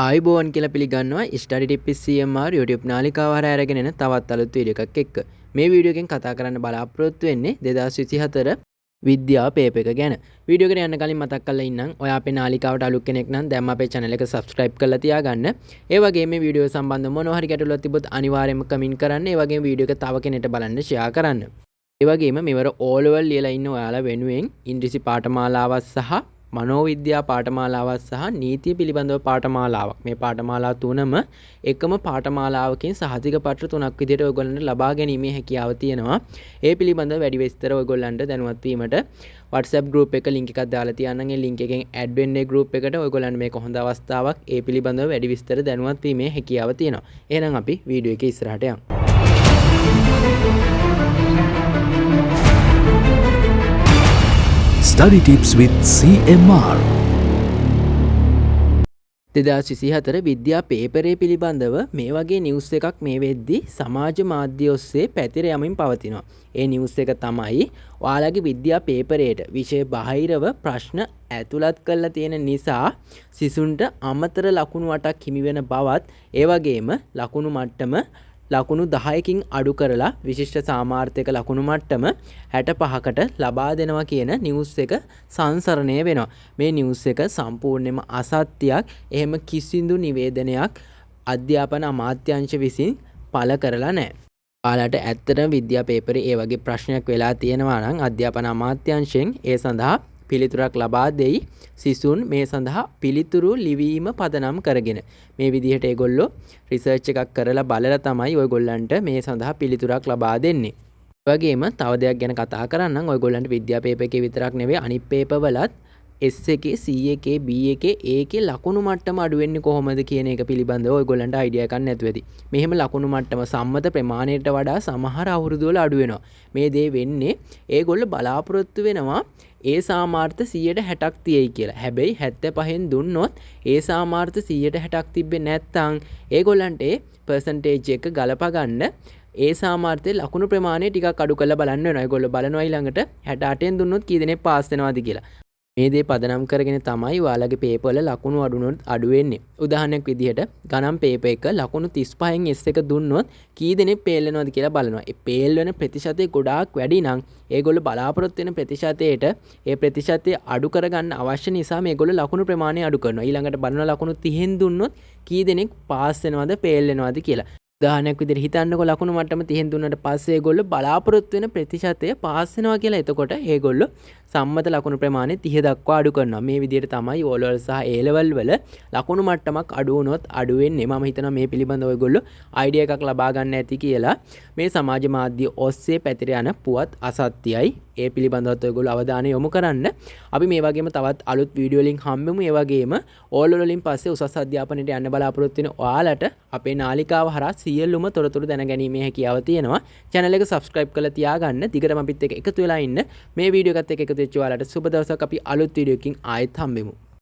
ආයිබෝවන් කියලා පිළිගන්නවා study tips CMR YouTube නාලිකාව හරහා අරගෙන එන තවත් අලුත් වීඩියෝ එකක් එක්ක. මේ වීඩියෝ එකෙන් කතා කරන්න බලාපොරොත්තු වෙන්නේ 2024 විද්‍යා පේපර් එක ගැන. වීඩියෝ එකට යන්න කලින් මතක් කරලා ඉන්නම් ඔයා අපේ නාලිකාවට අලුත් කෙනෙක් නම් දැන් අපේ channel එක subscribe කරලා තියාගන්න. ඒ වගේම මේ වීඩියෝ සම්බන්ධ මොනවා හරි ගැටලුවක් තිබ්බොත් අනිවාර්යයෙන්ම comment කරන්න. ඒ වගේම වීඩියෝ එක තව කෙනෙක්ට බලන්න share කරන්න. ඒ වගේම මෙවර O level ලියලා ඉන්න ඔයාලා වෙනුවෙන් ඉංග්‍රීසි පාඨමාලාවක් සහ මනෝවිද්‍යා පාඨමාලාවක් සහ නීතිය පිළිබඳව පාඨමාලාවක් මේ පාඨමාලා තුනම එකම පාඨමාලාවකින් සහතික පත්‍ර තුනක් විදිහට ඔයගොල්ලන්ට ලබා ගැනීමේ හැකියාව තියෙනවා. ඒ පිළිබඳව වැඩි විස්තර ඔයගොල්ලන්ට දැනුවත් වීමට WhatsApp group එක link එකක් දාලා තියන්නම්. ඒ link එකෙන් add වෙන්න ඒ group එකට ඔයගොල්ලන්ට මේක හොඳ අවස්ථාවක්. ඒ පිළිබඳව වැඩි විස්තර දැනුවත් වීමේ හැකියාව තියෙනවා. එහෙනම් අපි වීඩියෝ එකේ ඉස්සරහට යමු. Study tips with CMR. 2024 විද්‍යා පේපරේ පිළිබඳව මේ වගේ නිවුස් එකක් මේ වෙද්දි සමාජ මාධ්‍ය ඔස්සේ පැතිර යමින් පවතිනවා. ඒ නිවුස් එක තමයි ඔයාලගේ විද්‍යා පේපරේට විෂය බාහිරව ප්‍රශ්න ඇතුළත් කරලා තියෙන නිසා සිසුන්ට අමතර ලකුණු 8ක් හිමි වෙන බවත් ඒ වගේම ලකුණු මට්ටම ලකුණු 10කින් අඩු කරලා විශිෂ්ට සාමාර්ථයක ලකුණු මට්ටම 65කට ලබා දෙනවා කියන නිවුස් එක සංසරණය වෙනවා. මේ නිවුස් එක සම්පූර්ණයෙන්ම අසත්‍යයක්. එහෙම කිසිදු නිවේදනයක් අධ්‍යාපන අමාත්‍යාංශ විසින් පළ කරලා නැහැ. ඔයාලට ඇත්තටම විද්‍යා පේපරේ ඒ වගේ ප්‍රශ්නයක් වෙලා තියෙනවා නම් අධ්‍යාපන අමාත්‍යාංශයෙන් ඒ සඳහා පිළිතුරක් ලබා දෙයි. සිසුන් මේ සඳහා පිළිතුරු ලිවීම පදනම් කරගෙන මේ විදිහට ඒගොල්ලෝ රිසර්ච් එකක් කරලා බලලා තමයි ඔයගොල්ලන්ට මේ සඳහා පිළිතුරක් ලබා දෙන්නේ. ඒ වගේම තව දෙයක් ගැන කතා කරන්නම්. ඔයගොල්ලන්ට විද්‍යා පේපර් එකේ විතරක් නෙවෙයි අනිත් පේපර් වලත් S එකේ C එකේ B එකේ A එකේ ලකුණු මට්ටම අඩු වෙන්නේ කොහොමද කියන එක පිළිබඳව ඔයගොල්ලන්ට අයිඩියා එකක් නැතුව ඇති. මෙහෙම ලකුණු මට්ටම සම්මත ප්‍රමාණයට වඩා සමහර අවුරුදු වල අඩු වෙනවා. මේ දේ වෙන්නේ ඒගොල්ලෝ බලාපොරොත්තු වෙනවා ඒ සාමාර්ථ 160ක් තියෙයි කියලා. හැබැයි 75න් දුන්නොත් ඒ සාමාර්ථ 160ක් තිබ්බේ නැත්නම් ඒගොල්ලන්ට ඒ percentage එක ගලප ගන්න ඒ සාමාර්ථයේ ලකුණු ප්‍රමාණය ටිකක් අඩු කරලා බලන්න වෙනවා. ඒගොල්ලෝ බලනවා ඊළඟට 68න් දුන්නොත් කී දෙනෙක් පාස් වෙනවද කියලා. මේ දේ පදනම් කරගෙන තමයි ඔයාලගේ පේපර් වල ලකුණු අඩු වෙන්නේ. උදාහරණයක් විදිහට ගණන් පේපර් එක ලකුණු 35න් S එක දුන්නොත් කී දෙනෙක් ෆේල් වෙනවද කියලා බලනවා. ඒ ෆේල් වෙන ප්‍රතිශතය ගොඩාක් වැඩි නම් ඒගොල්ලෝ බලාපොරොත්තු වෙන ප්‍රතිශතයට ඒ ප්‍රතිශතය අඩු කරගන්න අවශ්‍ය නිසා මේගොල්ලෝ ලකුණු ප්‍රමාණය අඩු කරනවා. ඊළඟට බලන ලකුණු 30න් දුන්නොත් කී දෙනෙක් පාස් වෙනවද ෆේල් වෙනවද කියලා. උදාහරණයක් විදිහට හිතන්නකො ලකුණු මට්ටම 30න් දුන්නාට පස්සේ ඒගොල්ලෝ බලාපොරොත්තු වෙන ප්‍රතිශතය පාස් වෙනවා කියලා. එතකොට ඒගොල්ලෝ සම්මත ලකුණු ප්‍රමාණය 30 දක්වා අඩු කරනවා. මේ විදිහට තමයි O level සහ A level වල ලකුණු මට්ටමක් අඩු වුණොත් අඩු වෙන්නේ. මම හිතනවා මේ පිළිබඳව ඔයගොල්ලෝ අයිඩියා එකක් ලබා ගන්න ඇති කියලා. මේ සමාජ මාධ්‍ය ඔස්සේ පැතිර යන පුවත් අසත්‍යයි. ඒ පිළිබඳව ඔයගොල්ලෝ අවධානය යොමු කරන්න. අපි මේ වගේම තවත් අලුත් වීඩියෝ ලින්ක් හම්බෙමු. ඒ වගේම O level වලින් පස්සේ උසස් අධ්‍යාපනයට යන්න බලාපොරොත්තු වෙන ඔයාලට අපේ නාලිකාව හරහා සියලුම තොරතුරු දැනගැනීමේ හැකියාව තියෙනවා. channel එක subscribe කරලා තියාගන්න. දිගටම අපිත් එක්ක එකතු වෙලා ඉන්න. මේ වීඩියෝ එකත් එක්ක එකතු වෙච්ච ඔයාලට සුබ දවසක්. අපි අලුත් වීඩියෝ එකකින් ආයෙත් හම්බෙමු.